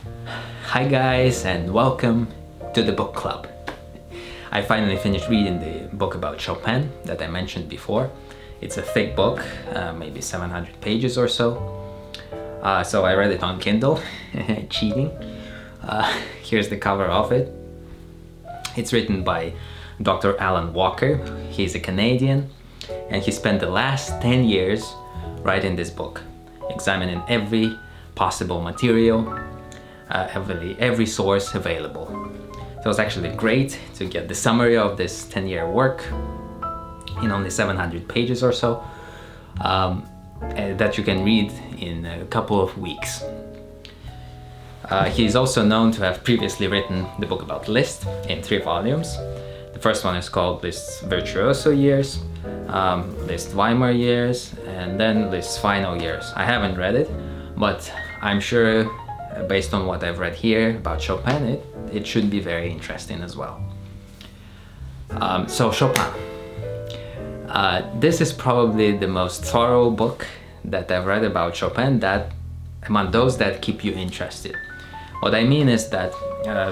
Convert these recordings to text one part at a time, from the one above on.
Hi guys, and welcome to the book club. I finally finished reading the book about Chopin that I mentioned before. It's a thick book, maybe 700 pages or so. So I read it on Kindle, cheating. Here's the cover of it. It's written by Dr. Alan Walker. He's a Canadian, and he spent the last 10 years writing this book, examining every possible material, every source available. So it was actually great to get the summary of this 10-year work in only 700 pages or so, that you can read in a couple of weeks. He is also known to have previously written the book about Liszt in 3 volumes. The first one is called Liszt's Virtuoso Years, Liszt Weimar Years, and then Liszt's Final Years. I haven't read it, but I'm sure based on what I've read here about Chopin, it should be very interesting as well. So Chopin. This is probably the most thorough book that I've read about Chopin, that among those that keep you interested. What I mean is that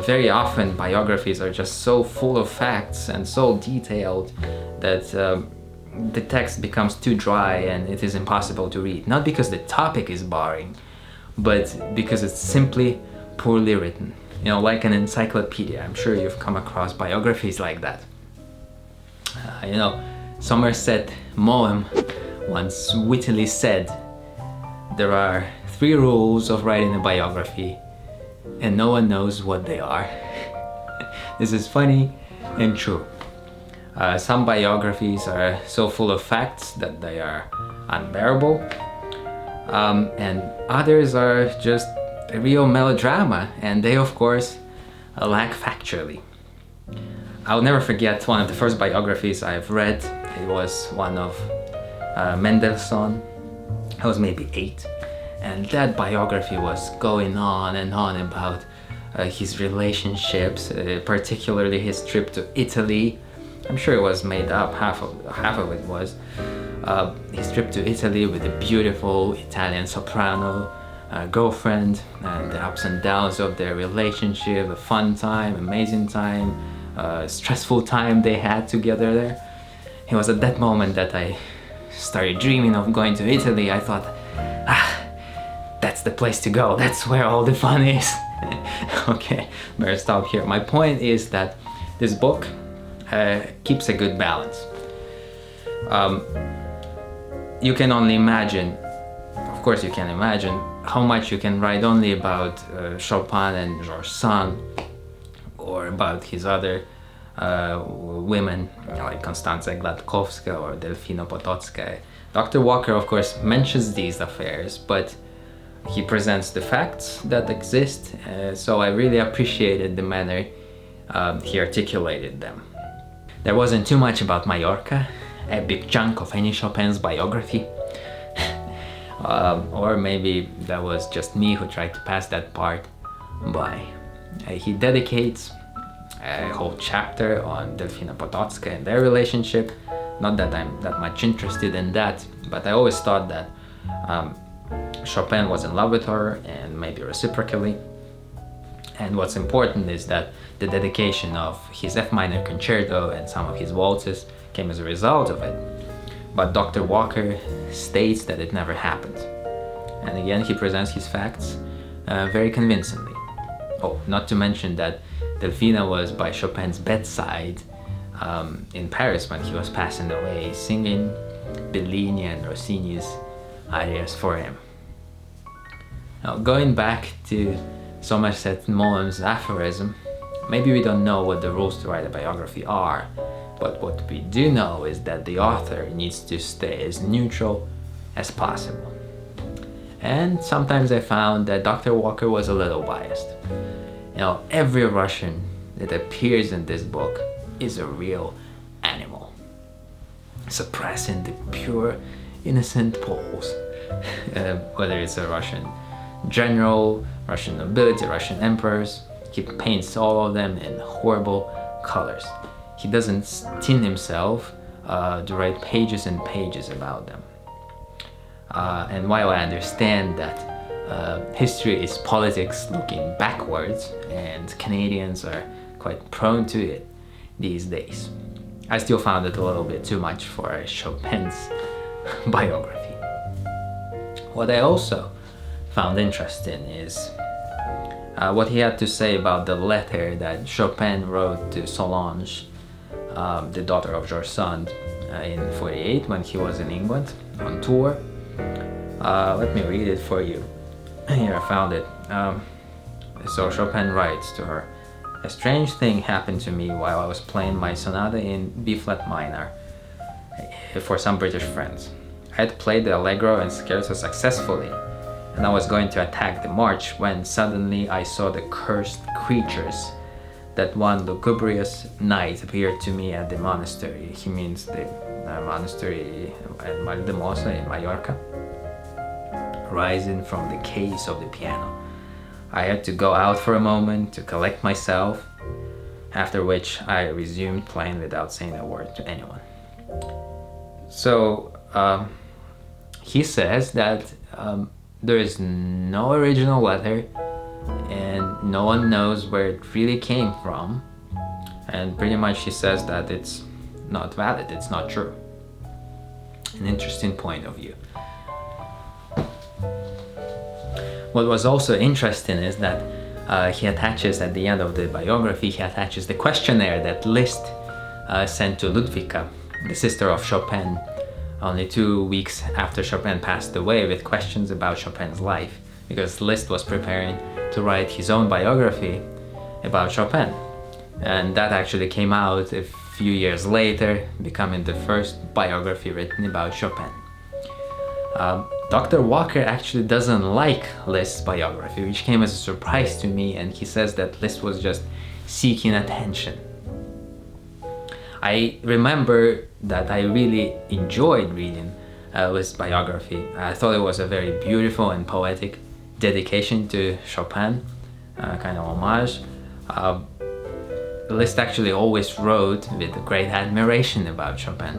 very often biographies are just so full of facts and so detailed that the text becomes too dry and it is impossible to read. Not because the topic is boring, but because it's simply poorly written. You know, like an encyclopedia. I'm sure you've come across biographies like that. Somerset Maugham once wittily said, "There are 3 rules of writing a biography, and no one knows what they are." This is funny and true. Some biographies are so full of facts that they are unbearable, and others are just a real melodrama, and they of course lack factually. I'll never forget one of the first biographies I've read. It was one of Mendelssohn. I was maybe 8, and that biography was going on and on about his relationships, particularly his trip to Italy. I'm sure it was made up, half of it was. His trip to Italy with a beautiful Italian soprano girlfriend, and the ups and downs of their relationship, a fun time, amazing time, stressful time they had together there. It was at that moment that I started dreaming of going to Italy. I thought, that's the place to go, that's where all the fun is. Okay, better stop here. My point is that this book keeps a good balance. You can only imagine, of course you can imagine, how much you can write only about Chopin and Georges Sand, or about his other women like Konstanze Gladkowska or Delfina Potocka. Dr. Walker of course mentions these affairs, but he presents the facts that exist, so I really appreciated the manner he articulated them. There wasn't too much about Mallorca, a big chunk of any Chopin's biography. Or maybe that was just me who tried to pass that part by. He dedicates a whole chapter on Delfina Potocka and their relationship. Not that I'm that much interested in that, but I always thought that Chopin was in love with her, and maybe reciprocally. And what's important is that the dedication of his F minor concerto and some of his waltzes came as a result of it. But Dr. Walker states that it never happened. And again, he presents his facts very convincingly. Oh, not to mention that Delfina was by Chopin's bedside in Paris when he was passing away, singing Bellini and Rossini's arias for him. Now, going back to Somerset Maugham's aphorism, maybe we don't know what the rules to write a biography are, but what we do know is that the author needs to stay as neutral as possible. And sometimes I found that Dr. Walker was a little biased. Every Russian that appears in this book is a real animal, suppressing the pure, innocent Poles. Whether it's a Russian general, Russian nobility, Russian emperors, he paints all of them in horrible colors. He doesn't tin himself to write pages and pages about them. And while I understand that history is politics looking backwards, and Canadians are quite prone to it these days. I still found it a little bit too much for Chopin's biography. What I also found interesting is what he had to say about the letter that Chopin wrote to Solange, the daughter of George Sand, in 1948 when he was in England on tour. Let me read it for you. Here, I found it. So Chopin writes to her, "A strange thing happened to me while I was playing my sonata in B-flat minor for some British friends. I had played the Allegro and Scherzo successfully, and I was going to attack the march when suddenly I saw the cursed creatures that one lugubrious night appeared to me at the monastery." He means the monastery at Valdemosa in Mallorca. "Rising from the case of the piano. I had to go out for a moment to collect myself, after which I resumed playing without saying a word to anyone." So he says that there is no original letter and no one knows where it really came from, and pretty much he says that it's not valid, it's not true. An interesting point of view. What was also interesting is that he attaches, at the end of the biography, he attaches the questionnaire that Liszt sent to Ludwika, the sister of Chopin, only 2 weeks after Chopin passed away, with questions about Chopin's life, because Liszt was preparing to write his own biography about Chopin. And that actually came out a few years later, becoming the first biography written about Chopin. Dr. Walker actually doesn't like Liszt's biography, which came as a surprise to me, and he says that Liszt was just seeking attention. I remember that I really enjoyed reading Liszt's biography. I thought it was a very beautiful and poetic dedication to Chopin, kind of homage. Liszt actually always wrote with great admiration about Chopin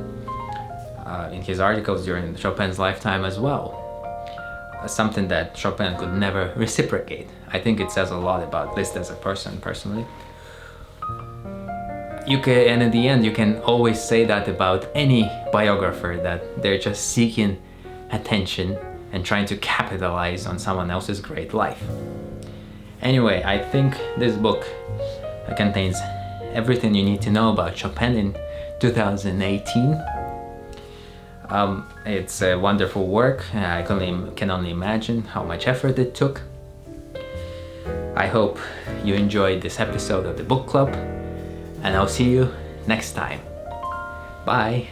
in his articles during Chopin's lifetime as well. Something that Chopin could never reciprocate. I think it says a lot about Liszt as a person, personally. And in the end, you can always say that about any biographer, that they're just seeking attention and trying to capitalize on someone else's great life. Anyway, I think this book contains everything you need to know about Chopin in 2018. It's a wonderful work. I can only imagine how much effort it took. I hope you enjoyed this episode of the book club, and I'll see you next time. Bye!